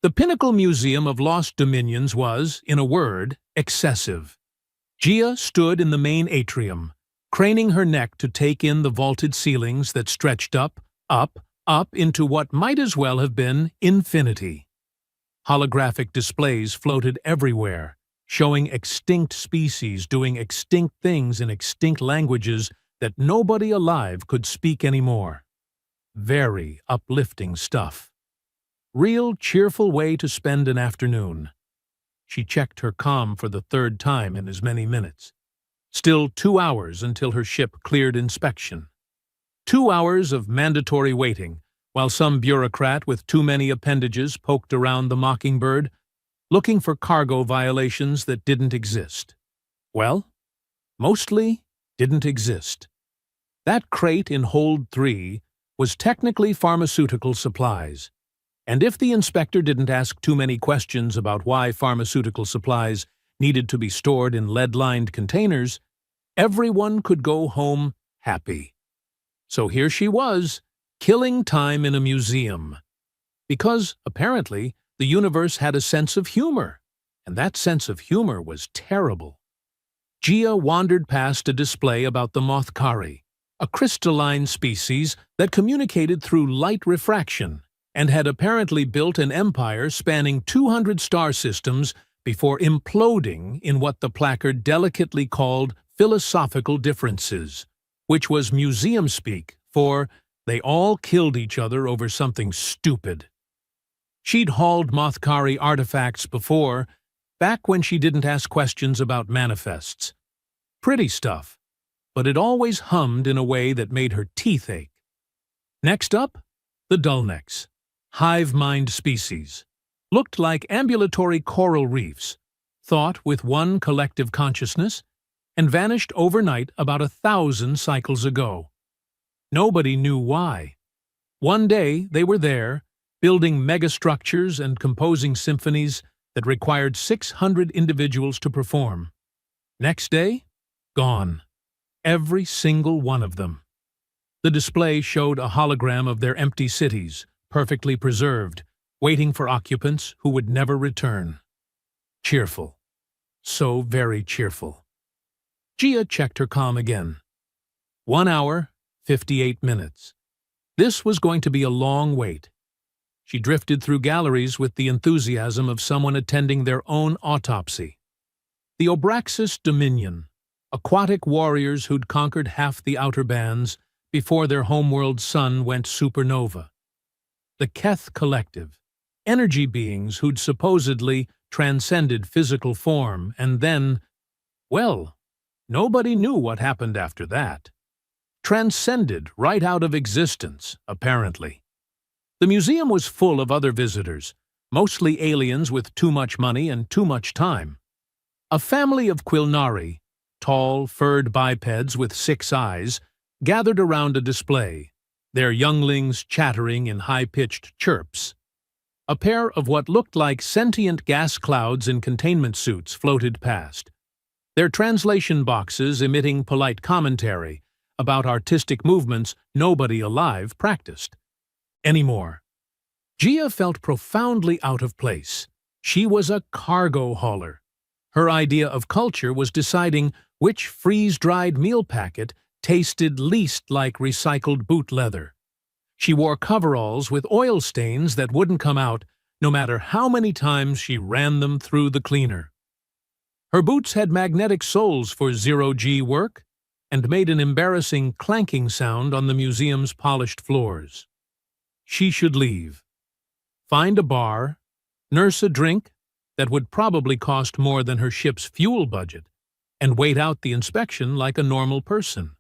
The Pinnacle Museum of Lost Dominions was, in a word, excessive. Gia stood in the main atrium, craning her neck to take in the vaulted ceilings that stretched up into what might as well have been infinity. Holographic displays floated everywhere, showing extinct species doing extinct things in extinct languages that nobody alive could speak anymore. Very uplifting stuff. Real cheerful way to spend an afternoon. She checked her comm for the third time in as many minutes. Still 2 hours until her ship cleared inspection. 2 hours of mandatory waiting, while some bureaucrat with too many appendages poked around the Mockingbird, looking for cargo violations that didn't exist. Well, mostly didn't exist. That crate in Hold 3 was technically pharmaceutical supplies, and if the inspector didn't ask too many questions about why pharmaceutical supplies needed to be stored in lead-lined containers, everyone could go home happy. So here she was, killing time in a museum. Because, apparently, the universe had a sense of humor, and that sense of humor was terrible. Gia wandered past a display about the Mothkari, a crystalline species that communicated through light refraction and had apparently built an empire spanning 200 star systems before imploding in what the placard delicately called philosophical differences, which was museum speak for they all killed each other over something stupid. She'd hauled Mothkari artifacts before, back when she didn't ask questions about manifests. Pretty stuff, but it always hummed in a way that made her teeth ache. Next up, the Dullnecks, hive mind species. Looked like ambulatory coral reefs, thought with one collective consciousness, and vanished overnight about 1,000 cycles ago. Nobody knew why. One day they were there, building megastructures and composing symphonies that required 600 individuals to perform. Next day, gone. Every single one of them. The display showed a hologram of their empty cities, perfectly preserved, waiting for occupants who would never return. Cheerful. So very cheerful. Gia checked her comm again. 1 hour, 58 minutes. This was going to be a long wait. She drifted through galleries with the enthusiasm of someone attending their own autopsy. The Obraxis Dominion, aquatic warriors who'd conquered half the outer bands before their homeworld sun went supernova. The Keth Collective, energy beings who'd supposedly transcended physical form and then, well, nobody knew what happened after that. Transcended right out of existence, apparently. The museum was full of other visitors, mostly aliens with too much money and too much time. A family of Quilnari, tall, furred bipeds with 6 eyes, gathered around a display, their younglings chattering in high-pitched chirps. A pair of what looked like sentient gas clouds in containment suits floated past, their translation boxes emitting polite commentary about artistic movements nobody alive practiced anymore. Gia felt profoundly out of place. She was a cargo hauler. Her idea of culture was deciding which freeze-dried meal packet tasted least like recycled boot leather. She wore coveralls with oil stains that wouldn't come out no matter how many times she ran them through the cleaner. Her boots had magnetic soles for zero-G work and made an embarrassing clanking sound on the museum's polished floors. She should leave. Find a bar, nurse a drink that would probably cost more than her ship's fuel budget, and wait out the inspection like a normal person.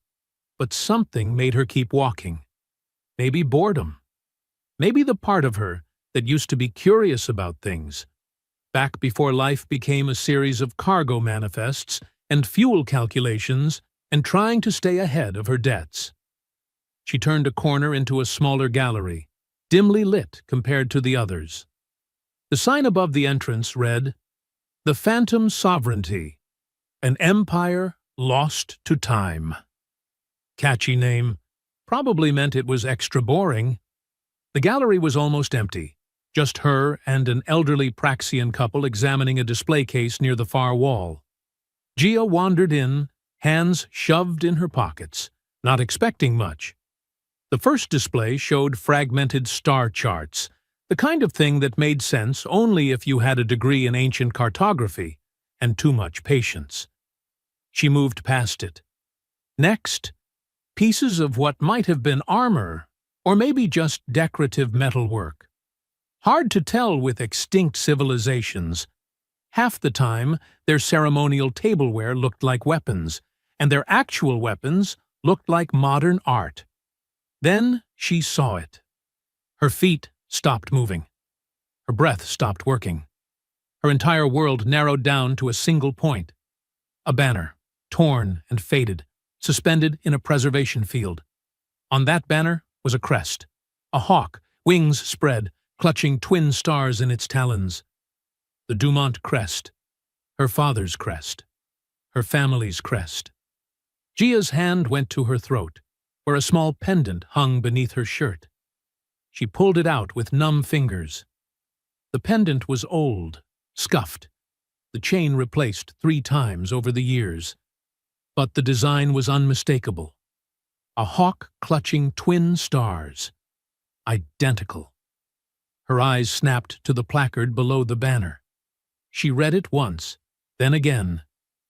But something made her keep walking. Maybe boredom. Maybe the part of her that used to be curious about things, back before life became a series of cargo manifests and fuel calculations and trying to stay ahead of her debts. She turned a corner into a smaller gallery, dimly lit compared to the others. The sign above the entrance read, "The Phantom Sovereignty, an empire lost to time." Catchy name. Probably meant it was extra boring. The gallery was almost empty. just her and an elderly Praxian couple examining a display case near the far wall. Gia wandered in, hands shoved in her pockets, not expecting much. The first display showed fragmented star charts, the kind of thing that made sense only if you had a degree in ancient cartography and too much patience. She moved past it. Next, pieces of what might have been armor, or maybe just decorative metalwork. Hard to tell with extinct civilizations. Half the time, their ceremonial tableware looked like weapons, and their actual weapons looked like modern art. Then she saw it. Her feet stopped moving. Her breath stopped working. Her entire world narrowed down to a single point. A banner, torn and faded, suspended in a preservation field. On that banner was a crest, a hawk, wings spread, clutching twin stars in its talons. The Dumont crest, her father's crest, her family's crest. Gia's hand went to her throat, where a small pendant hung beneath her shirt. She pulled it out with numb fingers. The pendant was old, scuffed, the chain replaced 3 times over the years. But the design was unmistakable. A hawk clutching twin stars. Identical. Her eyes snapped to the placard below the banner. She read it once, then again,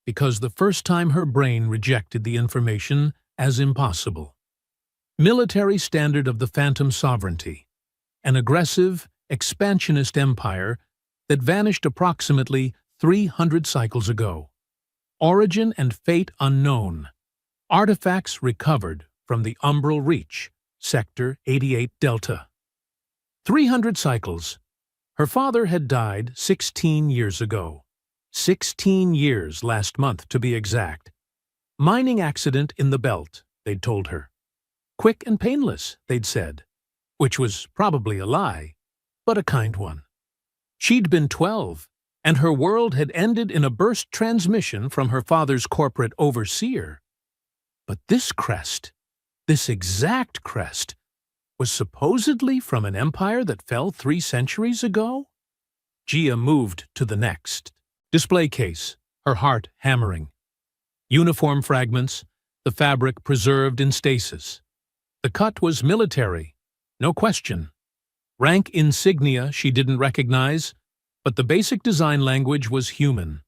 because the first time her brain rejected the information as impossible. Military standard of the Phantom Sovereignty, an aggressive, expansionist empire that vanished approximately 300 cycles ago. Origin and fate unknown. Artifacts recovered from the umbral reach, Sector 88 Delta. 300 cycles. Her father had died 16 years ago. 16 years last month, to be exact. Mining accident in the belt, they'd told her. Quick and painless, they'd said, which was probably a lie, but a kind one. She'd been 12, and her world had ended in a burst transmission from her father's corporate overseer. But this crest, this exact crest, was supposedly from an empire that fell 3 centuries ago? Gia moved to the next. Display case, her heart hammering. Uniform fragments, the fabric preserved in stasis. The cut was military, no question. Rank insignia she didn't recognize, but the basic design language was human.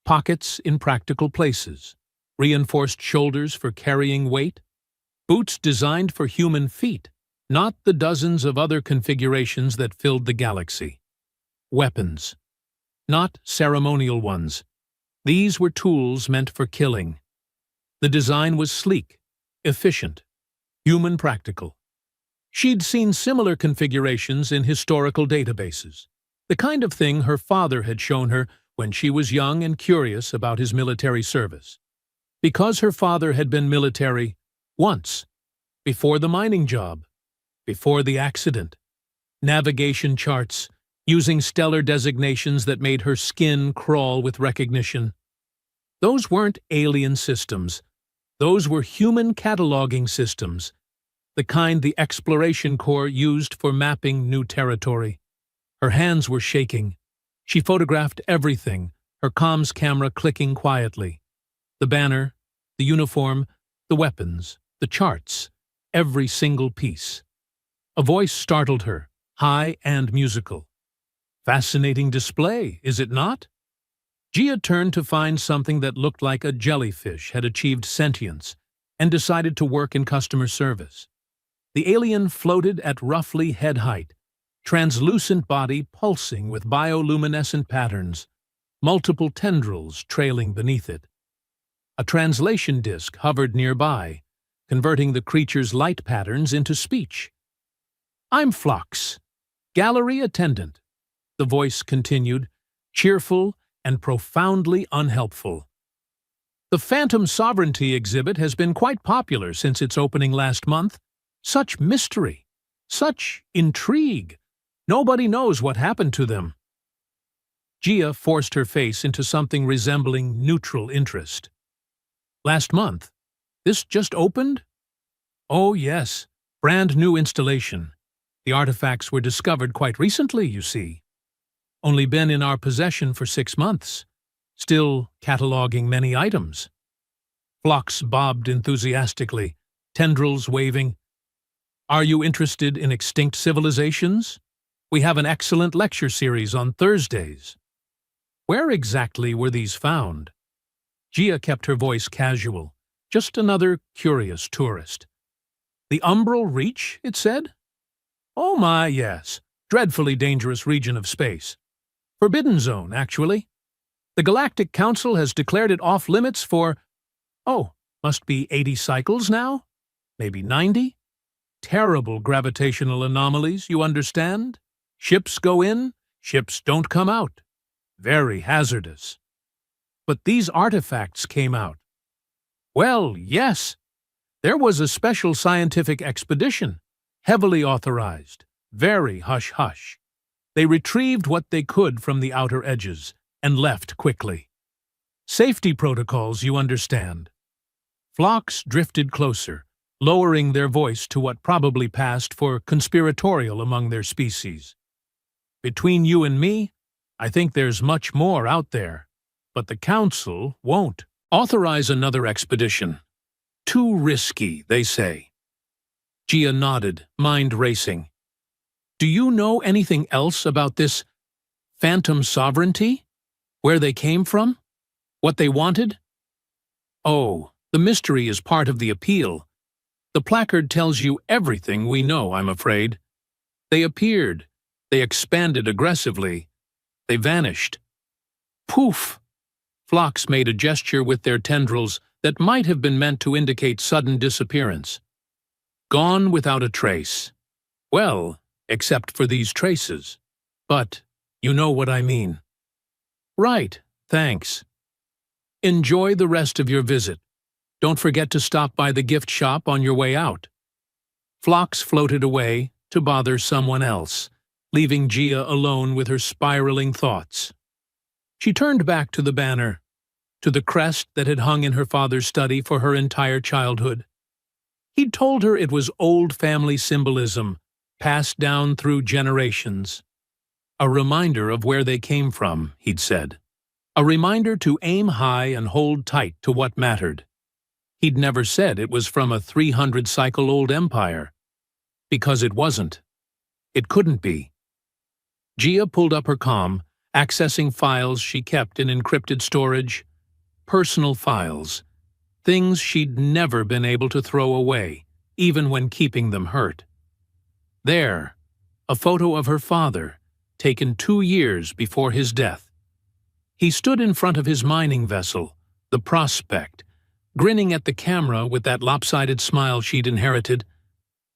Pockets in practical places, reinforced shoulders for carrying weight, boots designed for human feet, not the dozens of other configurations that filled the galaxy. Weapons, not ceremonial ones. These were tools meant for killing. The design was sleek, efficient, human practical. She'd seen similar configurations in historical databases, the kind of thing her father had shown her when she was young and curious about his military service. Because her father had been military once, before the mining job, before the accident. Navigation charts, using stellar designations that made her skin crawl with recognition. Those weren't alien systems. Those were human cataloging systems, the kind the Exploration Corps used for mapping new territory. Her hands were shaking. She photographed everything, her comms camera clicking quietly. The banner, the uniform, the weapons, the charts, every single piece. A voice startled her, high and musical. Fascinating display, is it not? Gia turned to find something that looked like a jellyfish had achieved sentience and decided to work in customer service. The alien floated at roughly head height, translucent body pulsing with bioluminescent patterns, multiple tendrils trailing beneath it. A translation disc hovered nearby, converting the creature's light patterns into speech. "I'm Phlox, gallery attendant," the voice continued, cheerful and profoundly unhelpful. "The Phantom Sovereignty exhibit has been quite popular since its opening last month. Such mystery, such intrigue. Nobody knows what happened to them." Gia forced her face into something resembling neutral interest. "Last month? This just opened?" "Oh, yes. Brand new installation. The artifacts were discovered quite recently, you see. Only been in our possession for 6 months. Still cataloging many items. Phlox bobbed enthusiastically, tendrils waving. Are you interested in extinct civilizations? We have an excellent lecture series on Thursdays. Where exactly were these found? Gia kept her voice casual, just another curious tourist. The umbral reach, it said? Oh my, yes. Dreadfully dangerous region of space. Forbidden zone, actually. The Galactic Council has declared it off-limits for, must be 80 cycles now? Maybe 90? Terrible gravitational anomalies, you understand? Ships go in, ships don't come out. Very hazardous. But these artifacts came out. Well, yes. There was a special scientific expedition, heavily authorized, very hush-hush. They retrieved what they could from the outer edges and left quickly. Safety protocols, you understand. Phlox drifted closer, lowering their voice to what probably passed for conspiratorial among their species. Between you and me, I think there's much more out there, but the Council won't authorize another expedition. Too risky, they say. Gia nodded, mind racing. Do you know anything else about this phantom sovereignty? Where they came from? What they wanted? Oh, the mystery is part of the appeal. The placard tells you everything we know, I'm afraid. They appeared. They expanded aggressively. They vanished. Poof! Phlox made a gesture with their tendrils that might have been meant to indicate sudden disappearance. Gone without a trace. Well, except for these traces. But you know what I mean. Right, thanks. Enjoy the rest of your visit. Don't forget to stop by the gift shop on your way out. Phlox floated away to bother someone else, leaving Gia alone with her spiraling thoughts. She turned back to the banner, to the crest that had hung in her father's study for her entire childhood. He'd told her it was old family symbolism, passed down through generations. A reminder of where they came from, he'd said. A reminder to aim high and hold tight to what mattered. He'd never said it was from a 300-cycle-old empire. Because it wasn't. It couldn't be. Gia pulled up her comm, accessing files she kept in encrypted storage. Personal files. Things she'd never been able to throw away, even when keeping them hurt. There, a photo of her father, taken 2 years before his death. He stood in front of his mining vessel, the Prospect, grinning at the camera with that lopsided smile she'd inherited.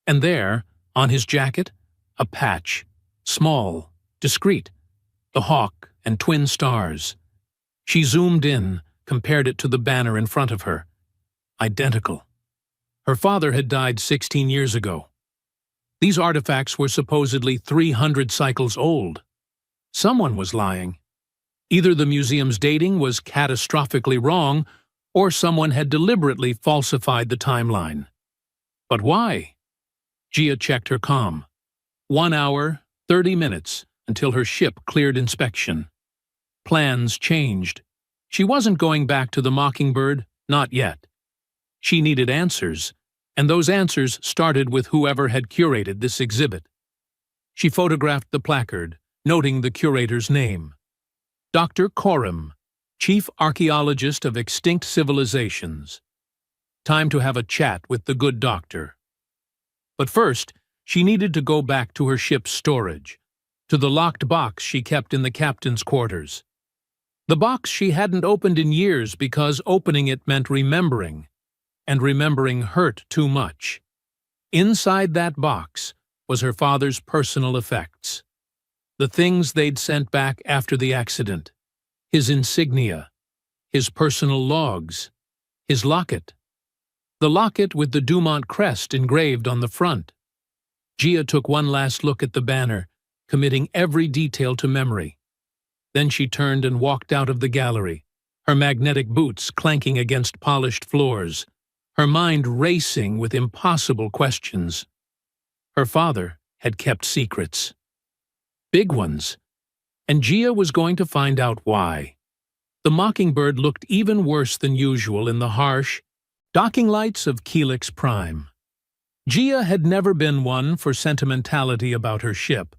And there, on his jacket, a patch, small, discreet, the hawk and twin stars. She zoomed in, compared it to the banner in front of her. Identical. Her father had died 16 years ago. These artifacts were supposedly 300 cycles old. Someone was lying. Either the museum's dating was catastrophically wrong, or someone had deliberately falsified the timeline. But why? Gia checked her comm. 1 hour, 30 minutes, until her ship cleared inspection. Plans changed. She wasn't going back to the Mockingbird, not yet. She needed answers, and those answers started with whoever had curated this exhibit. She photographed the placard, noting the curator's name. Dr. Coram, Chief Archaeologist of Extinct Civilizations. Time to have a chat with the good doctor. But first, she needed to go back to her ship's storage, to the locked box she kept in the captain's quarters. The box she hadn't opened in years because opening it meant remembering, and remembering hurt too much. Inside that box was her father's personal effects. The things they'd sent back after the accident. His insignia. His personal logs. His locket. The locket with the Dumont crest engraved on the front. Gia took one last look at the banner, committing every detail to memory. Then she turned and walked out of the gallery, her magnetic boots clanking against polished floors, her mind racing with impossible questions. Her father had kept secrets. Big ones. And Gia was going to find out why. The Mockingbird looked even worse than usual in the harsh, docking lights of Helix Prime. Gia had never been one for sentimentality about her ship,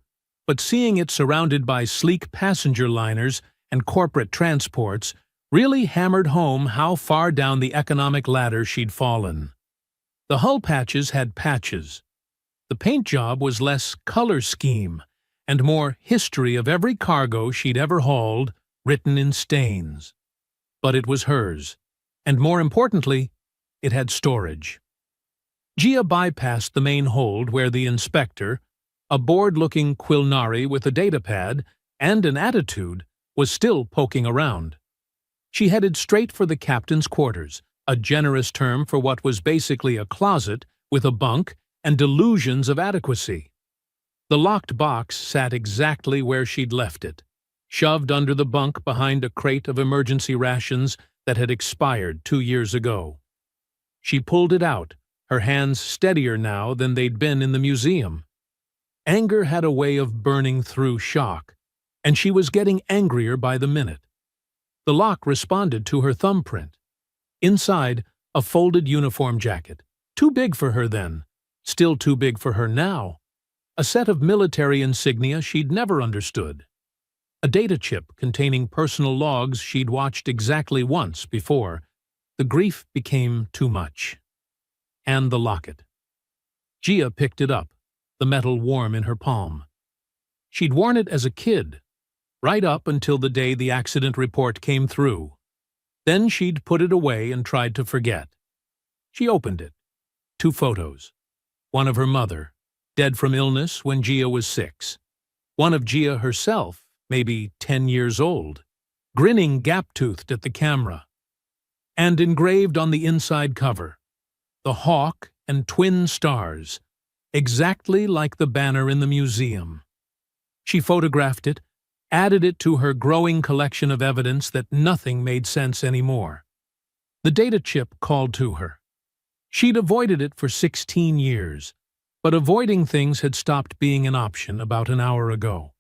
but seeing it surrounded by sleek passenger liners and corporate transports really hammered home how far down the economic ladder she'd fallen. The hull patches had patches. The paint job was less color scheme and more history of every cargo she'd ever hauled, written in stains. But it was hers, and more importantly, it had storage. Gia bypassed the main hold where the inspector, a bored-looking Quilnari with a datapad and an attitude, was still poking around. She headed straight for the captain's quarters, a generous term for what was basically a closet with a bunk and delusions of adequacy. The locked box sat exactly where she'd left it, shoved under the bunk behind a crate of emergency rations that had expired 2 years ago. She pulled it out, her hands steadier now than they'd been in the museum. Anger had a way of burning through shock, and she was getting angrier by the minute. The lock responded to her thumbprint. Inside, a folded uniform jacket. Too big for her then, still too big for her now. A set of military insignia she'd never understood. A data chip containing personal logs she'd watched exactly once before. The grief became too much. And the locket. Gia picked it up, the metal warm in her palm. She'd worn it as a kid, right up until the day the accident report came through. Then she'd put it away and tried to forget. She opened it. 2 photos. One of her mother, dead from illness when Gia was 6. One of Gia herself, maybe 10 years old, grinning gap-toothed at the camera. And engraved on the inside cover, the hawk and twin stars, exactly like the banner in the museum. She photographed it, added it to her growing collection of evidence that nothing made sense anymore. The data chip called to her. She'd avoided it for 16 years, but avoiding things had stopped being an option about an hour ago.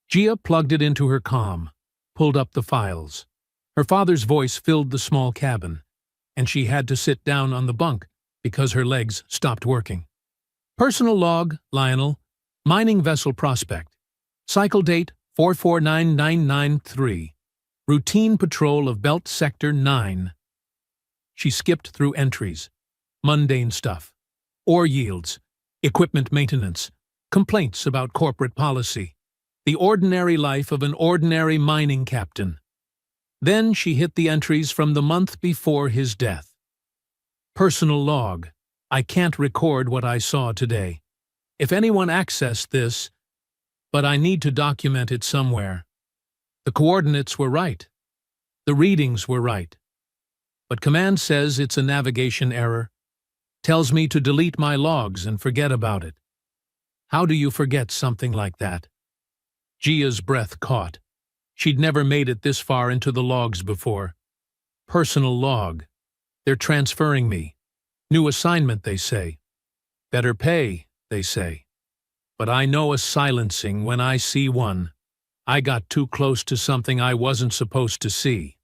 Gia plugged it into her comm, pulled up the files. Her father's voice filled the small cabin, and she had to sit down on the bunk because her legs stopped working. Personal log, Lionel. Mining vessel prospect. Cycle date 449993. Routine patrol of Belt Sector 9. She skipped through entries. Mundane stuff. Ore yields. Equipment maintenance. Complaints about corporate policy. The ordinary life of an ordinary mining captain. Then she hit the entries from the month before his death. Personal log. I can't record what I saw today. If anyone accessed this, but I need to document it somewhere. The coordinates were right. The readings were right. But command says it's a navigation error. Tells me to delete my logs and forget about it. How do you forget something like that? Gia's breath caught. She'd never made it this far into the logs before. Personal log. They're transferring me. New assignment, they say. Better pay, they say. But I know a silencing when I see one. I got too close to something I wasn't supposed to see.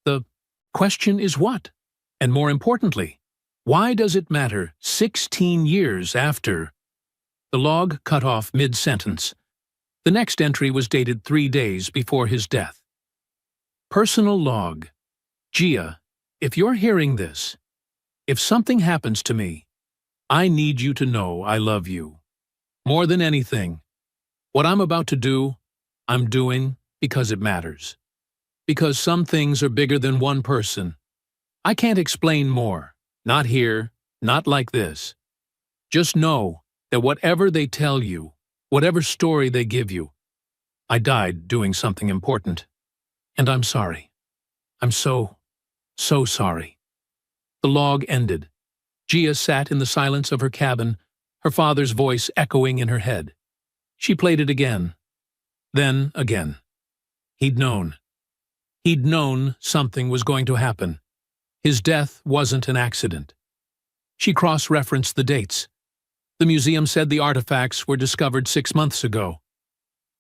The question is what? And more importantly, why does it matter 16 years after? The log cut off mid-sentence. The next entry was dated 3 days before his death. Personal log. Gia, if you're hearing this, if something happens to me, I need you to know I love you. More than anything, what I'm about to do, I'm doing because it matters. Because some things are bigger than one person. I can't explain more. Not here, not like this. Just know that whatever they tell you, whatever story they give you, I died doing something important. And I'm sorry. I'm so sorry. The log ended. Gia sat in the silence of her cabin, her father's voice echoing in her head. She played it again. Then again. He'd known. He'd known something was going to happen. His death wasn't an accident. She cross-referenced the dates. The museum said the artifacts were discovered 6 months ago.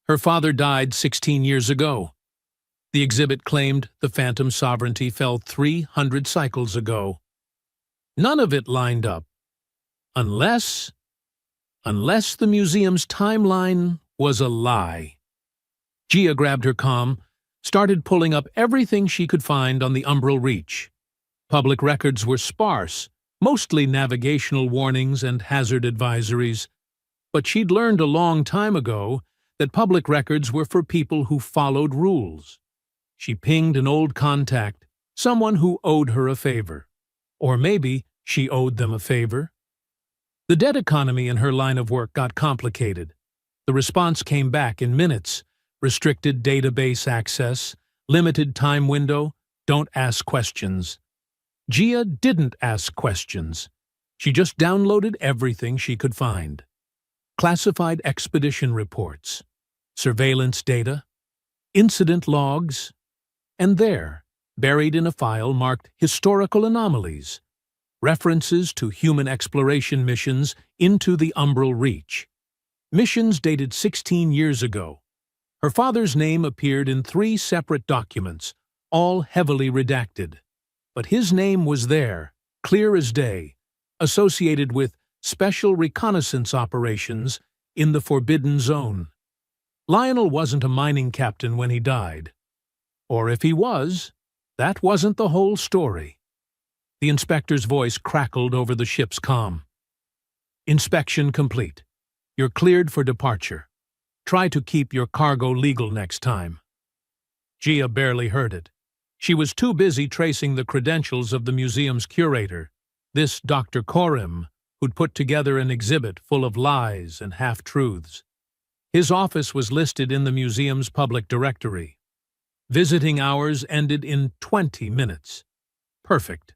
Her father died 16 years ago. The exhibit claimed the phantom sovereignty fell 300 cycles ago. None of it lined up. Unless the museum's timeline was a lie. Gia grabbed her comm, started pulling up everything she could find on the umbral reach. Public records were sparse, mostly navigational warnings and hazard advisories. But she'd learned a long time ago that public records were for people who followed rules. She pinged an old contact, someone who owed her a favor. Or maybe she owed them a favor. The debt economy in her line of work got complicated. The response came back in minutes. Restricted database access, limited time window, don't ask questions. Gia didn't ask questions. She just downloaded everything she could find. Classified expedition reports, surveillance data, incident logs, and there, buried in a file marked Historical Anomalies, references to human exploration missions into the umbral reach. Missions dated 16 years ago. Her father's name appeared in 3 separate documents, all heavily redacted. But his name was there, clear as day, associated with special reconnaissance operations in the Forbidden Zone. Lionel wasn't a mining captain when he died. Or if he was, that wasn't the whole story. The inspector's voice crackled over the ship's comm. Inspection complete. You're cleared for departure. Try to keep your cargo legal next time. Gia barely heard it. She was too busy tracing the credentials of the museum's curator, this Dr. Corim, who'd put together an exhibit full of lies and half-truths. His office was listed in the museum's public directory. Visiting hours ended in 20 minutes. Perfect.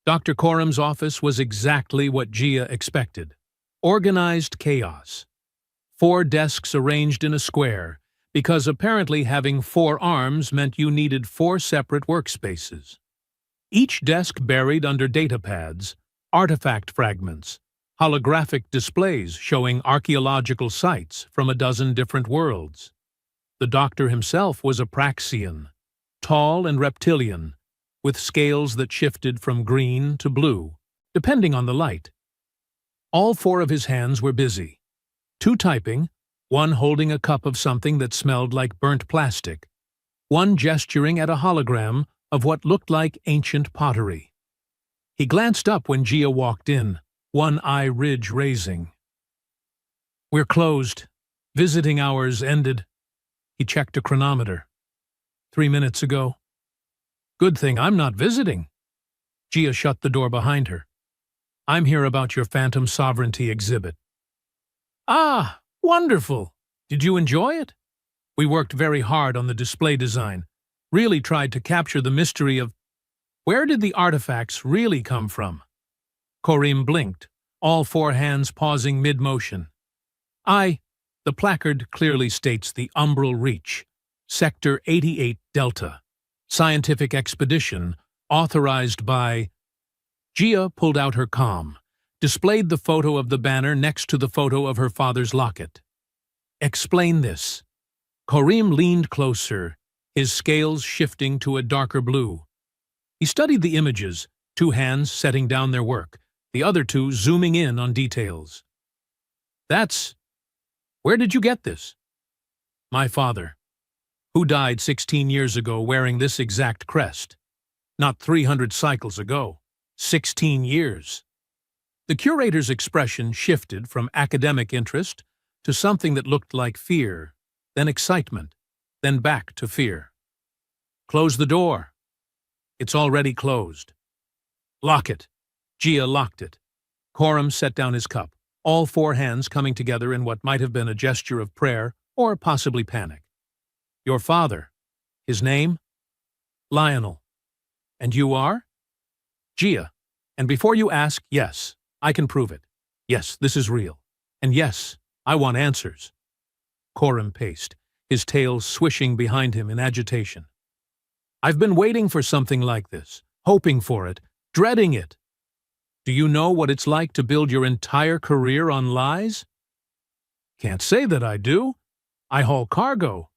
Dr. Corim's office was exactly what Gia expected. Organized chaos. 4 desks arranged in a square, because apparently having 4 arms meant you needed 4 separate workspaces. Each desk buried under data pads, artifact fragments, holographic displays showing archaeological sites from a dozen different worlds. The doctor himself was a Praxian, tall and reptilian, with scales that shifted from green to blue, depending on the light. All 4 of his hands were busy. 2 typing, 1 holding a cup of something that smelled like burnt plastic, 1 gesturing at a hologram of what looked like ancient pottery. He glanced up when Gia walked in, one eye ridge raising. "We're closed. Visiting hours ended." He checked a chronometer. 3 minutes ago. "Good thing I'm not visiting." Gia shut the door behind her. "I'm here about your Phantom Sovereignty exhibit." "Ah, wonderful! Did you enjoy it?" "We worked very hard on the display design, really tried to capture the mystery of where did the artifacts really come from?" Corim blinked, all 4 hands pausing mid-motion. The placard clearly states the umbral reach, Sector 88 Delta, scientific expedition, authorized by... Gia pulled out her comm, displayed the photo of the banner next to the photo of her father's locket. "Explain this." Corim leaned closer, his scales shifting to a darker blue. He studied the images, 2 hands setting down their work, the other 2 zooming in on details. Where did you get this?" "My father, who died 16 years ago wearing this exact crest. Not 300 cycles ago, 16 years. The curator's expression shifted from academic interest to something that looked like fear, then excitement, then back to fear. "Close the door." "It's already closed." "Lock it." Gia locked it. Corim set down his cup, all 4 hands coming together in what might have been a gesture of prayer or possibly panic. "Your father. His name?" "Lionel." "And you are?" "Gia. And before you ask, yes, I can prove it. Yes, this is real. And yes, I want answers." Corim paced, his tail swishing behind him in agitation. "I've been waiting for something like this, hoping for it, dreading it." Do you know what it's like to build your entire career on lies? Can't say that I do. I haul cargo.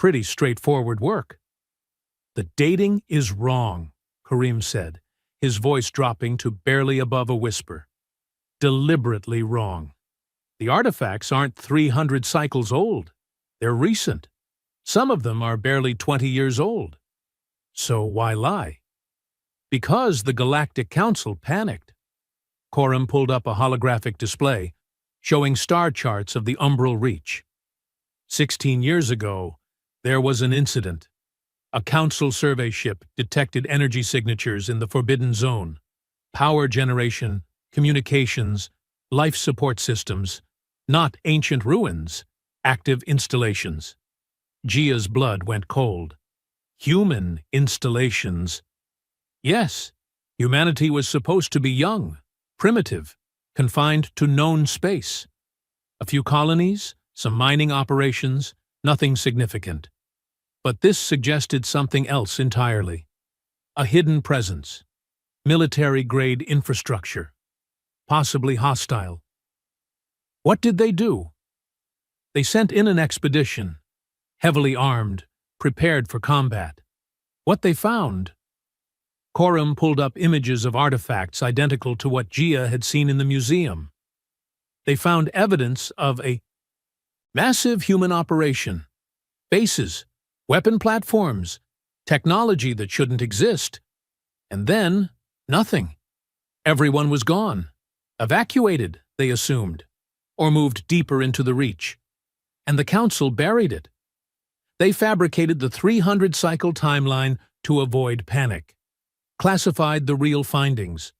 Pretty straightforward work. The dating is wrong, Karim said, his voice dropping to barely above a whisper. Deliberately wrong. The artifacts aren't 300 cycles old. They're recent. Some of them are barely 20 years old. So why lie? Because the Galactic Council panicked. Coram pulled up a holographic display, showing star charts of the umbral reach. 16 years ago, there was an incident. A Council survey ship detected energy signatures in the Forbidden Zone. Power generation, communications, life support systems, not ancient ruins, active installations. Gia's blood went cold. Human installations. Yes, humanity was supposed to be young, primitive, confined to known space. A few colonies, some mining operations, nothing significant. But this suggested something else entirely. A hidden presence. Military-grade infrastructure. Possibly hostile. What did they do? They sent in an expedition, heavily armed, prepared for combat. What they found? Coram pulled up images of artifacts identical to what Gia had seen in the museum. They found evidence of a massive human operation. Bases, weapon platforms, technology that shouldn't exist. And then, nothing. Everyone was gone. Evacuated, they assumed, or moved deeper into the reach. And the Council buried it. They fabricated the 300-cycle timeline to avoid panic, classified the real findings,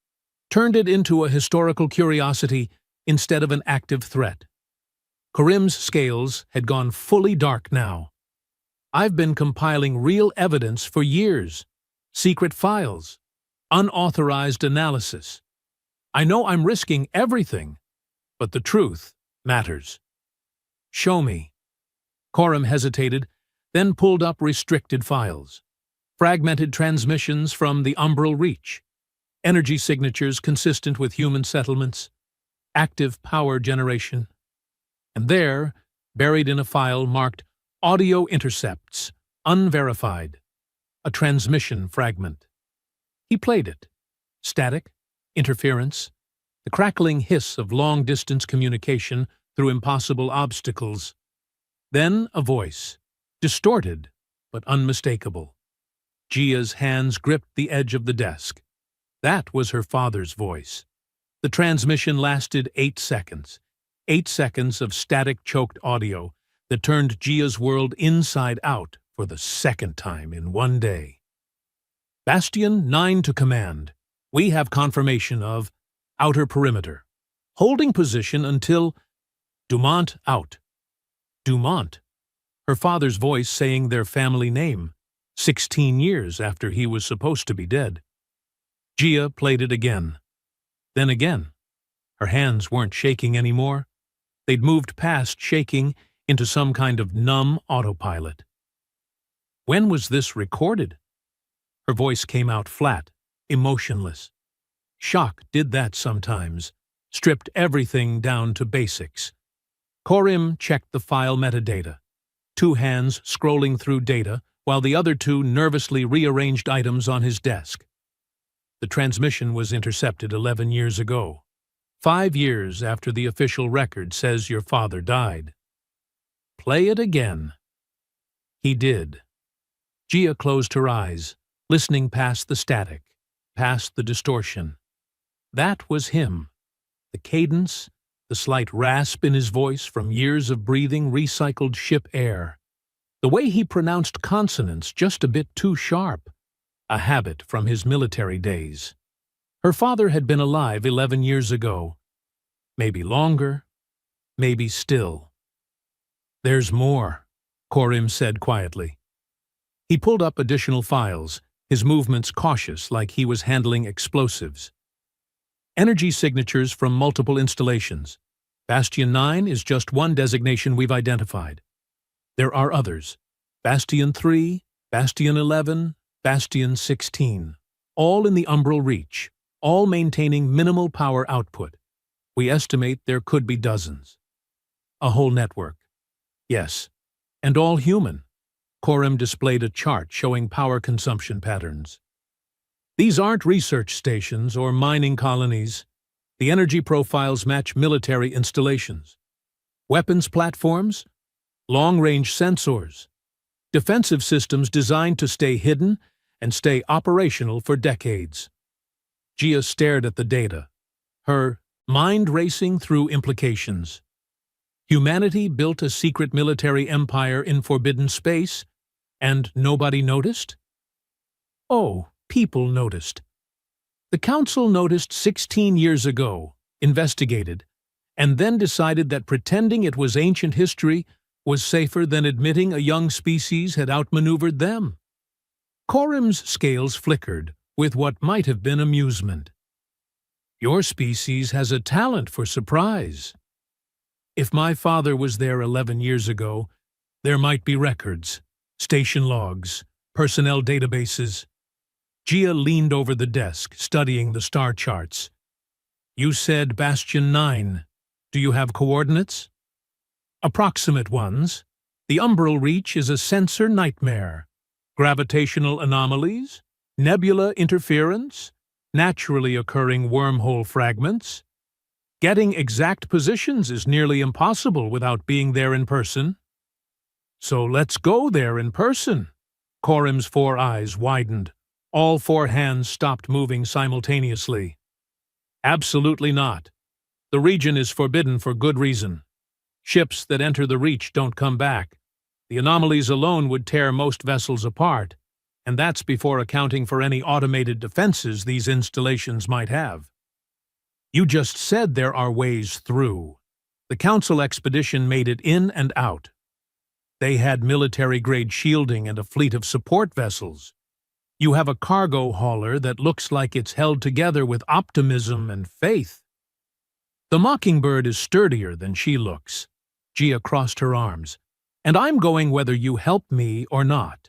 turned it into a historical curiosity instead of an active threat. Karim's scales had gone fully dark now. I've been compiling real evidence for years, secret files, unauthorized analysis. I know I'm risking everything, but the truth matters. Show me. Coram hesitated, then pulled up restricted files. Fragmented transmissions from the umbral reach, energy signatures consistent with human settlements, active power generation. And there, buried in a file marked Audio Intercepts, Unverified, a transmission fragment. He played it. Static, interference, the crackling hiss of long-distance communication through impossible obstacles. Then a voice, distorted but unmistakable. Gia's hands gripped the edge of the desk. That was her father's voice. The transmission lasted 8 seconds. 8 seconds of static choked audio that turned Gia's world inside out for the second time in one day. Bastion 9 to command. We have confirmation of outer perimeter. Holding position until Dumont out. Dumont. Her father's voice saying their family name, 16 years after he was supposed to be dead. Gia played it again. Then again. Her hands weren't shaking anymore. They'd moved past shaking into some kind of numb autopilot. When was this recorded? Her voice came out flat, emotionless. Shock did that sometimes, stripped everything down to basics. Coram checked the file metadata, 2 hands scrolling through data while the other 2 nervously rearranged items on his desk. The transmission was intercepted 11 years ago, 5 years after the official record says your father died. Play it again. He did. Gia closed her eyes, listening past the static, past the distortion. That was him. The cadence, the slight rasp in his voice from years of breathing recycled ship air. The way he pronounced consonants just a bit too sharp, a habit from his military days. Her father had been alive 11 years ago. Maybe longer, maybe still. There's more, Coram said quietly. He pulled up additional files, his movements cautious like he was handling explosives. Energy signatures from multiple installations. Bastion 9 is just one designation we've identified. There are others. Bastion 3, Bastion 11, Bastion 16, all in the umbral reach. all maintaining minimal power output. We estimate there could be dozens. A whole network. Yes, and all human. Corim displayed a chart showing power consumption patterns. These aren't research stations or mining colonies. The energy profiles match military installations. Weapons platforms, long-range sensors, defensive systems designed to stay hidden and stay operational for decades. Gia stared at the data, her mind racing through implications. Humanity built a secret military empire in forbidden space, and nobody noticed? Oh, people noticed. The Council noticed 16 years ago, investigated, and then decided that pretending it was ancient history was safer than admitting a young species had outmaneuvered them. Corim's scales flickered with what might have been amusement. Your species has a talent for surprise. If my father was there 11 years ago, there might be records, station logs, personnel databases. Gia leaned over the desk, studying the star charts. You said Bastion 9. Do you have coordinates? Approximate ones. The umbral reach is a sensor nightmare. Gravitational anomalies, nebula interference, naturally occurring wormhole fragments. Getting exact positions is nearly impossible without being there in person. So let's go there in person. Corim's 4 eyes widened. All 4 hands stopped moving simultaneously. Absolutely not. The region is forbidden for good reason. Ships that enter the reach don't come back. The anomalies alone would tear most vessels apart, and that's before accounting for any automated defenses these installations might have. You just said there are ways through. The Council expedition made it in and out. They had military-grade shielding and a fleet of support vessels. You have a cargo hauler that looks like it's held together with optimism and faith. The Mockingbird is sturdier than she looks. Gia crossed her arms. And I'm going whether you help me or not.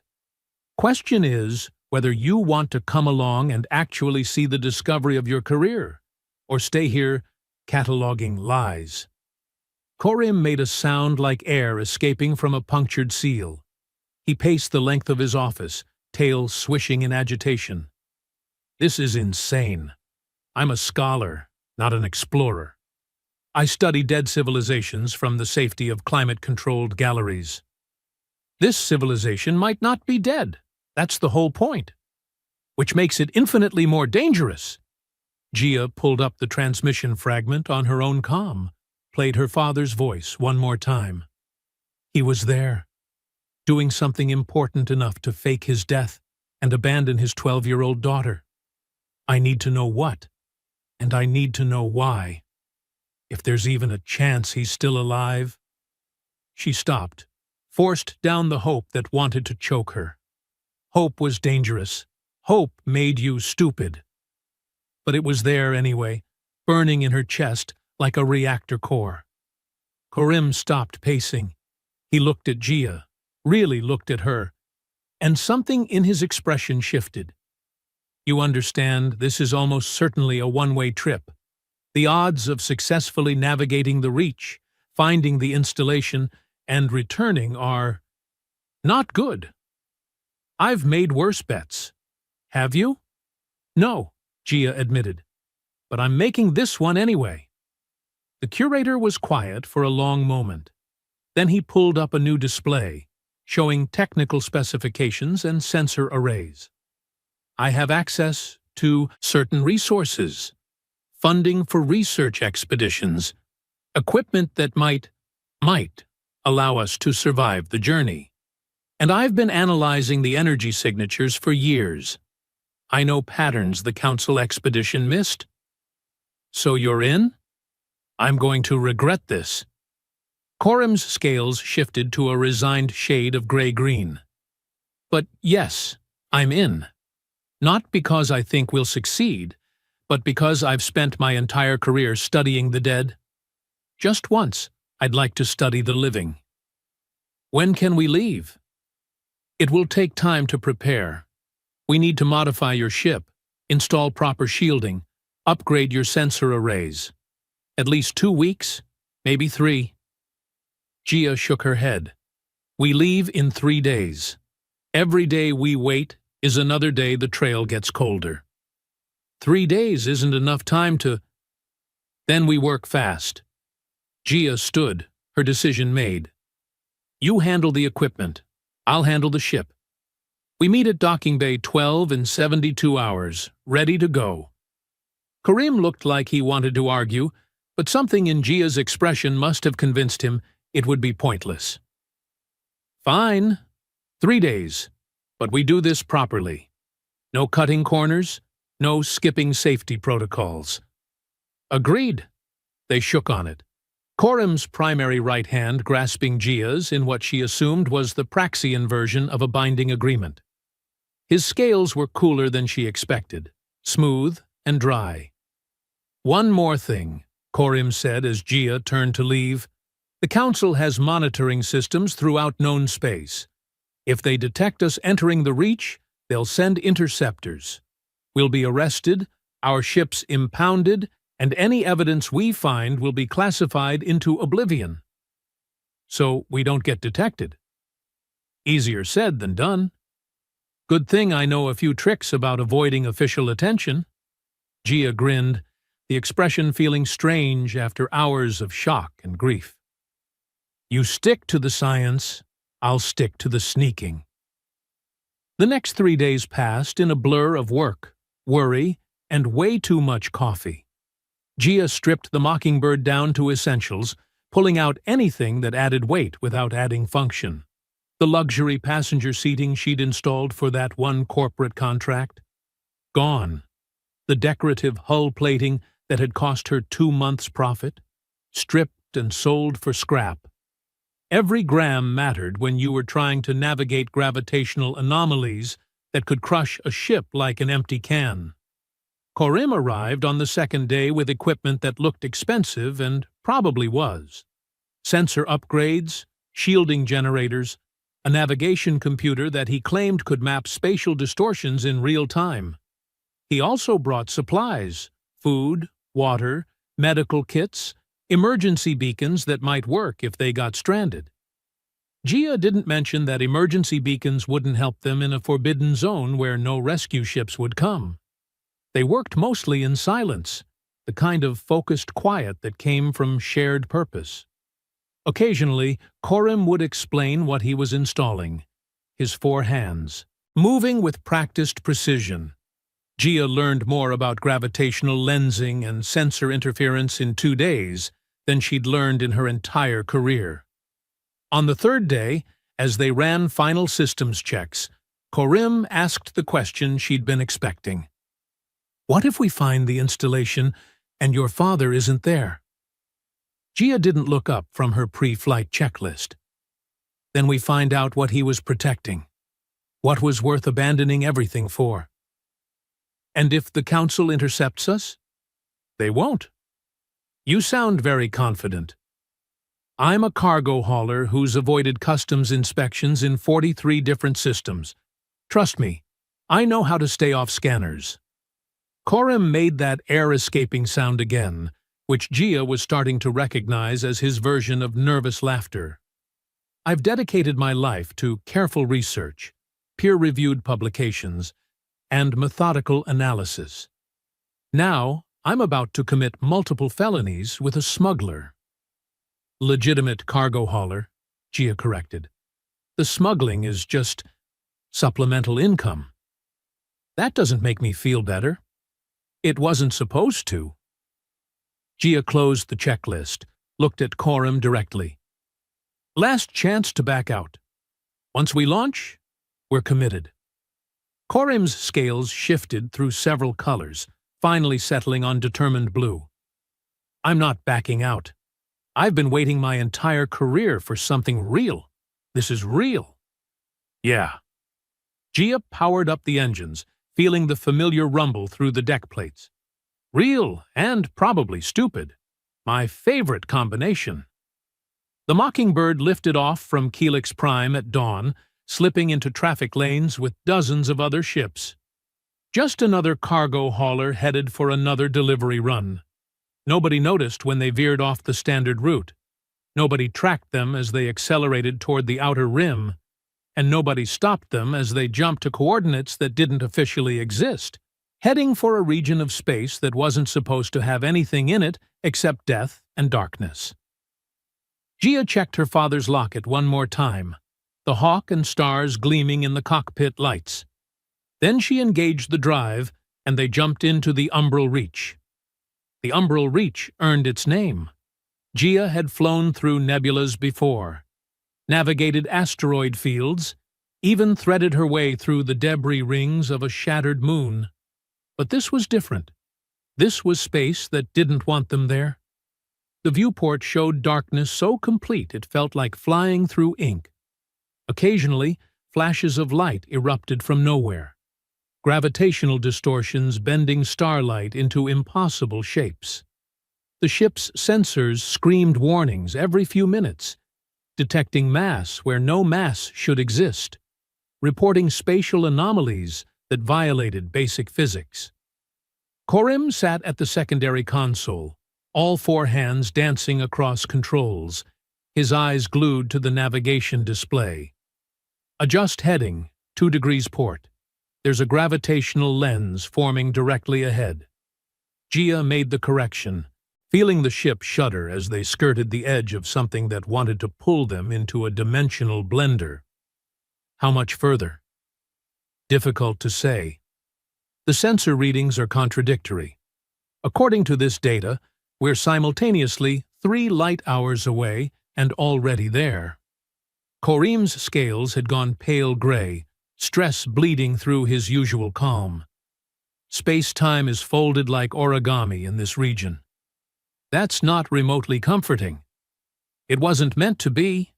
Question is whether you want to come along and actually see the discovery of your career, or stay here cataloging lies. Corim made a sound like air escaping from a punctured seal. He paced the length of his office, tail swishing in agitation. This is insane. I'm a scholar, not an explorer. I study dead civilizations from the safety of climate-controlled galleries. This civilization might not be dead. That's the whole point. Which makes it infinitely more dangerous. Gia pulled up the transmission fragment on her own comm, played her father's voice one more time. He was there, doing something important enough to fake his death and abandon his 12-year-old daughter. I need to know what, and I need to know why. If there's even a chance he's still alive. She stopped, forced down the hope that wanted to choke her. Hope was dangerous. Hope made you stupid. But it was there anyway, burning in her chest like a reactor core. Corim stopped pacing. He looked at Gia, really looked at her, and something in his expression shifted. You understand, this is almost certainly a one-way trip. The odds of successfully navigating the reach, finding the installation, and returning are not good. I've made worse bets. Have you? No, Gia admitted. But I'm making this one anyway. The curator was quiet for a long moment. Then he pulled up a new display, showing technical specifications and sensor arrays. I have access to certain resources. Funding for research expeditions, equipment that might allow us to survive the journey. And I've been analyzing the energy signatures for years. I know patterns the Council expedition missed. So you're in? I'm going to regret this. Corim's scales shifted to a resigned shade of gray-green. But yes, I'm in. Not because I think we'll succeed, but because I've spent my entire career studying the dead. Just once, I'd like to study the living. When can we leave? It will take time to prepare. We need to modify your ship, install proper shielding, Upgrade your sensor arrays. At least 2 weeks, maybe 3. Gia shook her head. We leave in 3 days. Every day we wait is another day the trail gets colder. 3 days isn't enough time to... Then we work fast. Gia stood, her decision made. You handle the equipment. I'll handle the ship. We meet at docking bay 12 in 72 hours, ready to go. Karim looked like he wanted to argue, but something in Gia's expression must have convinced him it would be pointless. Fine. 3 days. But we do this properly. No cutting corners, no skipping safety protocols. Agreed. They shook on it. Karim's primary right hand grasping Gia's in what she assumed was the Praxian version of a binding agreement. His scales were cooler than she expected, smooth and dry. One more thing, Karim said as Gia turned to leave. The Council has monitoring systems throughout known space. If they detect us entering the Reach, they'll send interceptors. We'll be arrested, our ships impounded, and any evidence we find will be classified into oblivion. So we don't get detected. Easier said than done. Good thing I know a few tricks about avoiding official attention. Gia grinned, the expression feeling strange after hours of shock and grief. You stick to the science, I'll stick to the sneaking. The next 3 days passed in a blur of work, worry, and way too much coffee. Gia stripped the Mockingbird down to essentials, pulling out anything that added weight without adding function. The luxury passenger seating she'd installed for that one corporate contract? Gone. The decorative hull plating that had cost her 2 months' profit? Stripped and sold for scrap. Every gram mattered when you were trying to navigate gravitational anomalies that could crush a ship like an empty can. Karim arrived on the second day with equipment that looked expensive and probably was. Sensor upgrades, shielding generators, a navigation computer that he claimed could map spatial distortions in real time. He also brought supplies, food, water, medical kits, emergency beacons that might work if they got stranded. Gia didn't mention that emergency beacons wouldn't help them in a forbidden zone where no rescue ships would come. They worked mostly in silence, the kind of focused quiet that came from shared purpose. Occasionally, Karim would explain what he was installing, his 4 hands, moving with practiced precision. Gia learned more about gravitational lensing and sensor interference in 2 days than she'd learned in her entire career. On the 3rd day, as they ran final systems checks, Karim asked the question she'd been expecting. What if we find the installation and your father isn't there? Gia didn't look up from her pre-flight checklist. Then we find out what he was protecting, what was worth abandoning everything for. And if the Council intercepts us? They won't. You sound very confident. I'm a cargo hauler who's avoided customs inspections in 43 different systems. Trust me, I know how to stay off scanners. Karim made that air-escaping sound again, which Gia was starting to recognize as his version of nervous laughter. I've dedicated my life to careful research, peer-reviewed publications, and methodical analysis. Now, I'm about to commit multiple felonies with a smuggler. Legitimate cargo hauler, Gia corrected. The smuggling is just supplemental income. That doesn't make me feel better. It wasn't supposed to. Gia closed the checklist, looked at Karim directly. Last chance to back out. Once we launch, we're committed. Karim's scales shifted through several colors, finally settling on determined blue. I'm not backing out. I've been waiting my entire career for something real. This is real. Yeah. Gia powered up the engines, feeling the familiar rumble through the deck plates. Real and probably stupid. My favorite combination. The Mockingbird lifted off from Helix Prime at dawn, slipping into traffic lanes with dozens of other ships. Just another cargo hauler headed for another delivery run. Nobody noticed when they veered off the standard route. Nobody tracked them as they accelerated toward the outer rim, and nobody stopped them as they jumped to coordinates that didn't officially exist, heading for a region of space that wasn't supposed to have anything in it except death and darkness. Gia checked her father's locket one more time, the hawk and stars gleaming in the cockpit lights. Then she engaged the drive, and they jumped into the umbral reach. The umbral reach earned its name. Gia had flown through nebulas before, navigated asteroid fields, even threaded her way through the debris rings of a shattered moon. But this was different. This was space that didn't want them there. The viewport showed darkness so complete it felt like flying through ink. Occasionally, flashes of light erupted from nowhere. Gravitational distortions bending starlight into impossible shapes. The ship's sensors screamed warnings every few minutes, detecting mass where no mass should exist, reporting spatial anomalies that violated basic physics. Corim sat at the secondary console, all four hands dancing across controls, his eyes glued to the navigation display. Adjust heading, 2 degrees port. There's a gravitational lens forming directly ahead. Gia made the correction, feeling the ship shudder as they skirted the edge of something that wanted to pull them into a dimensional blender. How much further? Difficult to say. The sensor readings are contradictory. According to this data, we're simultaneously 3 light hours away and already there. Corim's scales had gone pale gray, stress bleeding through his usual calm. Space-time is folded like origami in this region. That's not remotely comforting. It wasn't meant to be.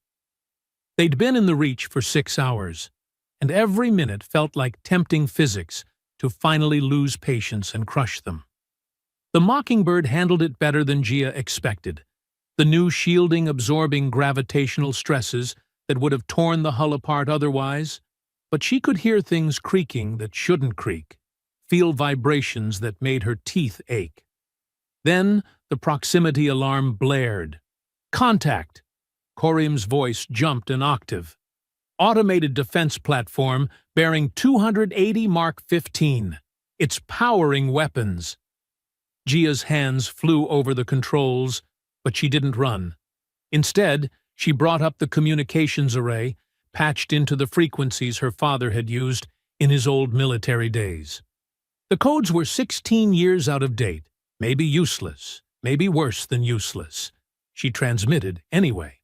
They'd been in the reach for 6 hours, and every minute felt like tempting physics to finally lose patience and crush them. The Mockingbird handled it better than Gia expected. The new shielding absorbing gravitational stresses that would have torn the hull apart otherwise, but she could hear things creaking that shouldn't creak, feel vibrations that made her teeth ache. Then the proximity alarm blared. Contact! Corim's voice jumped an octave. Automated defense platform bearing 280 Mark 15. It's powering weapons. Gia's hands flew over the controls, but she didn't run. Instead, she brought up the communications array, patched into the frequencies her father had used in his old military days. The codes were 16 years out of date, maybe useless, maybe worse than useless. She transmitted anyway.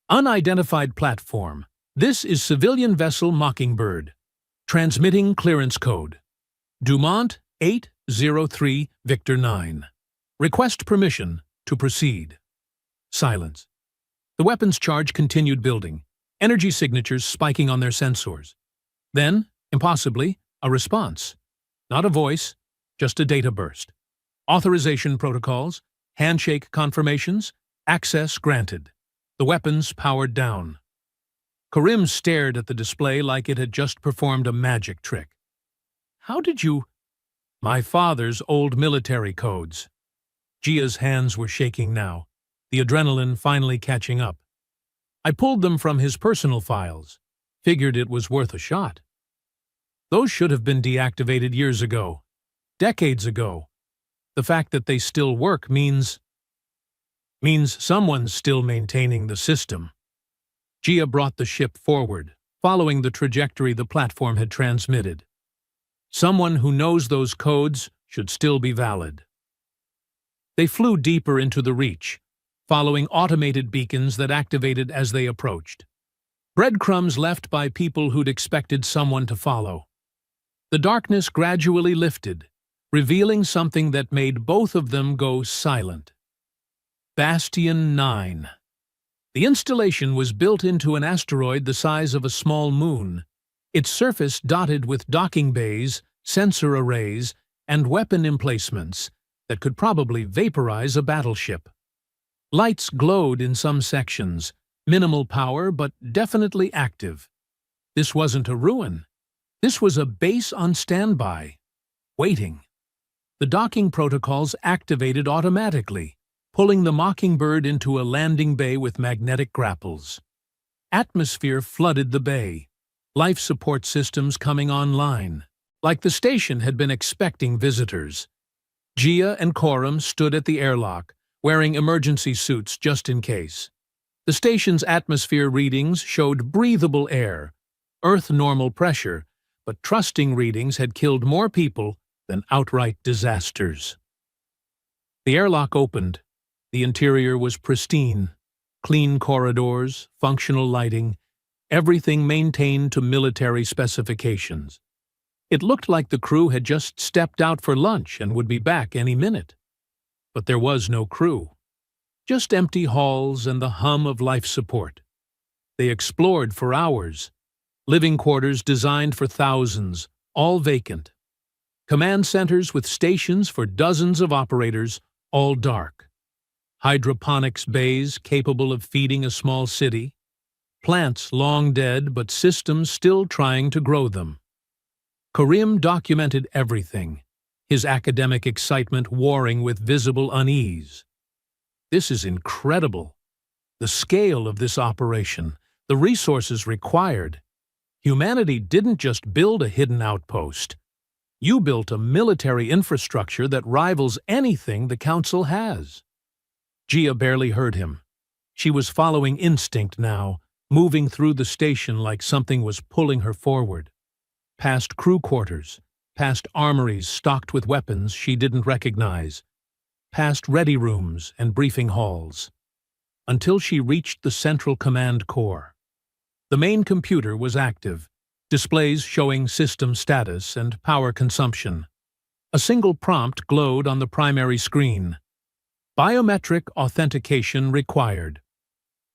Unidentified platform. This is civilian vessel Mockingbird. Transmitting clearance code. Dumont 803 Victor 9. Request permission to proceed. Silence. The weapons charge continued building, energy signatures spiking on their sensors. Then, impossibly, a response. Not a voice, just a data burst. Authorization protocols, handshake confirmations, access granted. The weapons powered down. Corim stared at the display like it had just performed a magic trick. How did you... My father's old military codes. Gia's hands were shaking now, the adrenaline finally catching up. I pulled them from his personal files, figured it was worth a shot. Those should have been deactivated years ago, decades ago. The fact that they still work means someone's still maintaining the system. Gia brought the ship forward, following the trajectory the platform had transmitted. Someone who knows those codes should still be valid. They flew deeper into the reach, following automated beacons that activated as they approached. Breadcrumbs left by people who'd expected someone to follow. The darkness gradually lifted, revealing something that made both of them go silent. Bastion 9. The installation was built into an asteroid the size of a small moon, its surface dotted with docking bays, sensor arrays, and weapon emplacements that could probably vaporize a battleship. Lights glowed in some sections, minimal power but definitely active. This wasn't a ruin. This was a base on standby, waiting. The docking protocols activated automatically, pulling the Mockingbird into a landing bay with magnetic grapples. Atmosphere flooded the bay, life support systems coming online. Like the station had been expecting visitors. Gia and Coram stood at the airlock, wearing emergency suits just in case. The station's atmosphere readings showed breathable air, Earth-normal pressure, but trusting readings had killed more people than outright disasters. The airlock opened. The interior was pristine. Clean corridors, functional lighting, everything maintained to military specifications. It looked like the crew had just stepped out for lunch and would be back any minute. But there was no crew. Just empty halls and the hum of life support. They explored for hours. Living quarters designed for thousands, all vacant. Command centers with stations for dozens of operators, all dark. Hydroponics bays capable of feeding a small city. Plants long dead, but systems still trying to grow them. Karim documented everything, his academic excitement warring with visible unease. This is incredible. The scale of this operation, the resources required. Humanity didn't just build a hidden outpost. You built a military infrastructure that rivals anything the Council has. Gia barely heard him. She was following instinct now, moving through the station like something was pulling her forward. Past crew quarters, past armories stocked with weapons she didn't recognize, past ready rooms and briefing halls, until she reached the central command core. The main computer was active, displays showing system status and power consumption. A single prompt glowed on the primary screen. Biometric authentication required.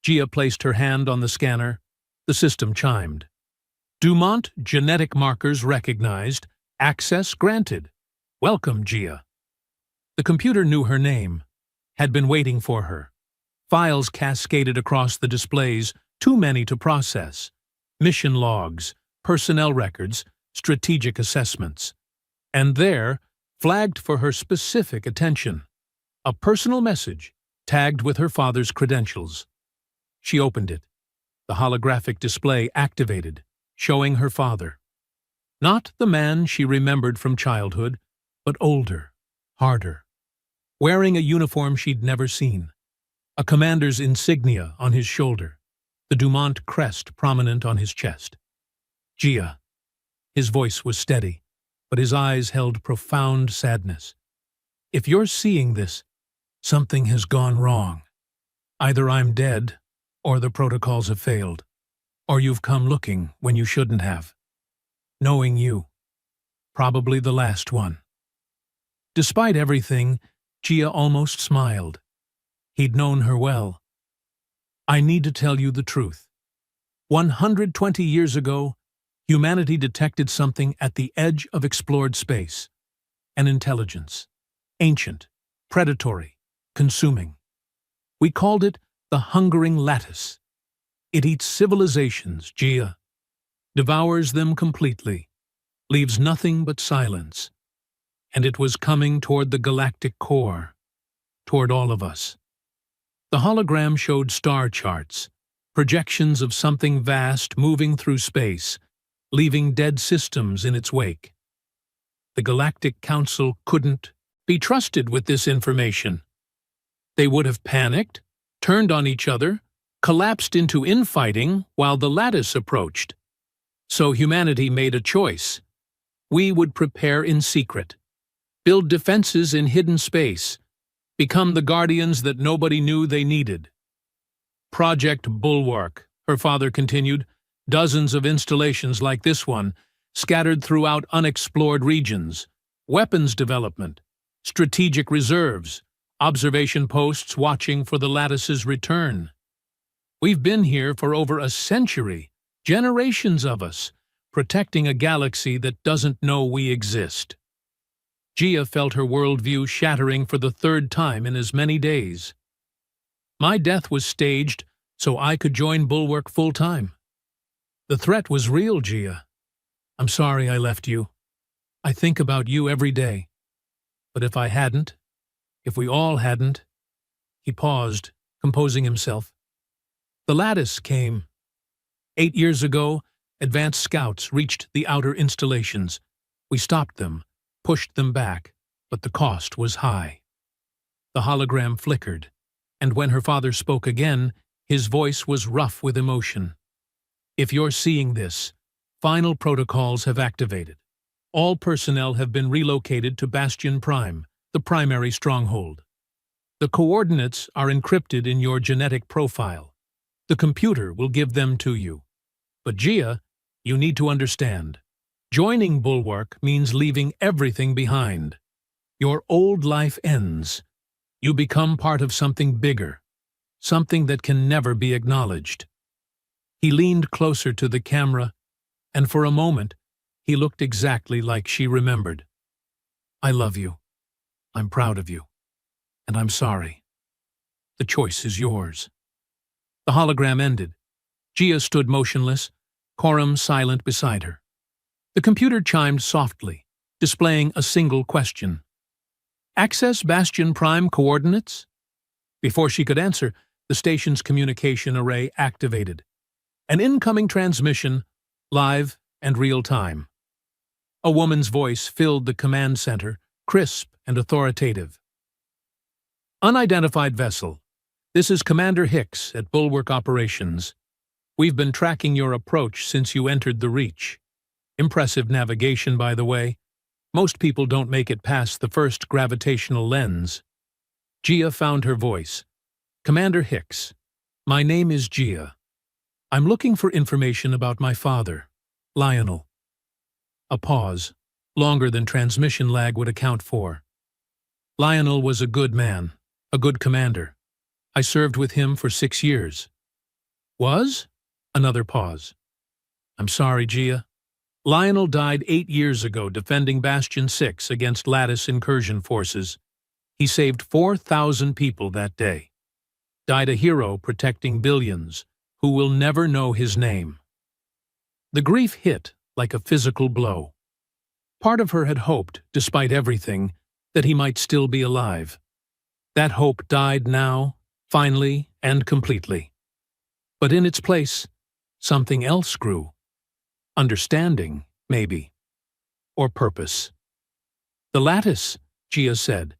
Gia placed her hand on the scanner. The system chimed. Dumont genetic markers recognized. Access granted. Welcome, Gia. The computer knew her name, had been waiting for her. Files cascaded across the displays, too many to process. Mission logs, personnel records, strategic assessments. And there, flagged for her specific attention, a personal message tagged with her father's credentials. She opened it. The holographic display activated, showing her father. Not the man she remembered from childhood, but older, harder, wearing a uniform she'd never seen, a commander's insignia on his shoulder, the Dumont crest prominent on his chest. Gia. His voice was steady, but his eyes held profound sadness. If you're seeing this, something has gone wrong. Either I'm dead, or the protocols have failed, or you've come looking when you shouldn't have. Knowing you. Probably the last one. Despite everything, Gia almost smiled. He'd known her well. I need to tell you the truth. 120 years ago, humanity detected something at the edge of explored space. An intelligence. Ancient, predatory, consuming. We called it the hungering lattice. It eats civilizations, Gia. Devours them completely. Leaves nothing but silence. And it was coming toward the galactic core. Toward all of us. The hologram showed star charts, projections of something vast moving through space, leaving dead systems in its wake. The Galactic Council couldn't be trusted with this information. They would have panicked, turned on each other, collapsed into infighting while the lattice approached. So humanity made a choice. We would prepare in secret, build defenses in hidden space, become the guardians that nobody knew they needed. Project Bulwark, her father continued, dozens of installations like this one, scattered throughout unexplored regions, weapons development, strategic reserves, observation posts watching for the lattice's return. We've been here for over a century, generations of us, protecting a galaxy that doesn't know we exist. Gia felt her worldview shattering for the third time in as many days. My death was staged so I could join Bulwark full-time. The threat was real, Gia. I'm sorry I left you. I think about you every day. But if I hadn't, if we all hadn't—" He paused, composing himself. "The lattice came. 8 years ago, advanced scouts reached the outer installations. We stopped them, pushed them back, but the cost was high." The hologram flickered, and when her father spoke again, his voice was rough with emotion. "If you're seeing this, final protocols have activated. All personnel have been relocated to Bastion Prime, the primary stronghold. The coordinates are encrypted in your genetic profile. The computer will give them to you. But Gia, you need to understand. Joining Bulwark means leaving everything behind. Your old life ends. You become part of something bigger, something that can never be acknowledged." He leaned closer to the camera, and for a moment, he looked exactly like she remembered. "I love you. I'm proud of you. And I'm sorry. The choice is yours." The hologram ended. Gia stood motionless, Coram silent beside her. The computer chimed softly, displaying a single question. "Access Bastion Prime coordinates?" Before she could answer, the station's communication array activated. An incoming transmission, live and real-time. A woman's voice filled the command center, crisp and authoritative. "Unidentified vessel. This is Commander Hicks at Bulwark Operations. We've been tracking your approach since you entered the Reach. Impressive navigation, by the way. Most people don't make it past the first gravitational lens." Gia found her voice. "Commander Hicks, my name is Gia. I'm looking for information about my father, Lionel." A pause, longer than transmission lag would account for. "Lionel was a good man, a good commander. I served with him for 6 years. Was?" Another pause. "I'm sorry, Gia. Lionel died 8 years ago defending Bastion 6 against Lattice incursion forces. He saved 4,000 people that day. Died a hero protecting billions, who will never know his name." The grief hit like a physical blow. Part of her had hoped, despite everything, that he might still be alive. That hope died now, finally and completely. But in its place, something else grew. Understanding, maybe. Or purpose. "The lattice," Gia said.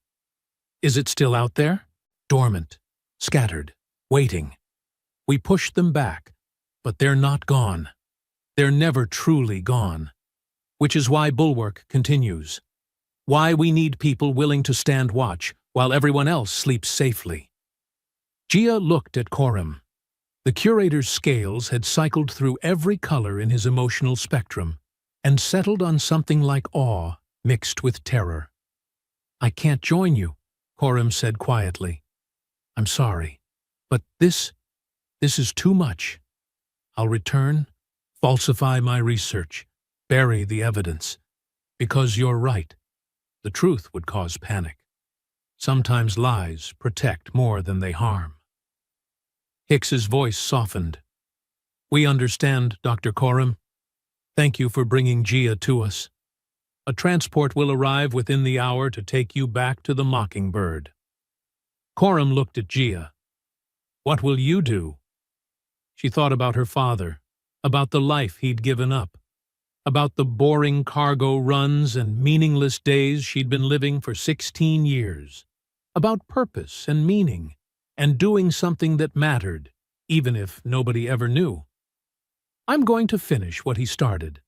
"Is it still out there?" "Dormant, scattered, waiting. We pushed them back, but they're not gone. They're never truly gone. Which is why Bulwark continues. Why we need people willing to stand watch while everyone else sleeps safely." Gia looked at Coram. The curator's scales had cycled through every color in his emotional spectrum and settled on something like awe mixed with terror. "I can't join you," Coram said quietly. "I'm sorry, but this is too much. I'll return, falsify my research, bury the evidence. Because you're right, the truth would cause panic. Sometimes lies protect more than they harm." Hicks's voice softened. "We understand, Dr. Coram. Thank you for bringing Gia to us. A transport will arrive within the hour to take you back to the Mockingbird." Coram looked at Gia. "What will you do?" She thought about her father, about the life he'd given up, about the boring cargo runs and meaningless days she'd been living for 16 years, about purpose and meaning, and doing something that mattered, even if nobody ever knew. "I'm going to finish what he started.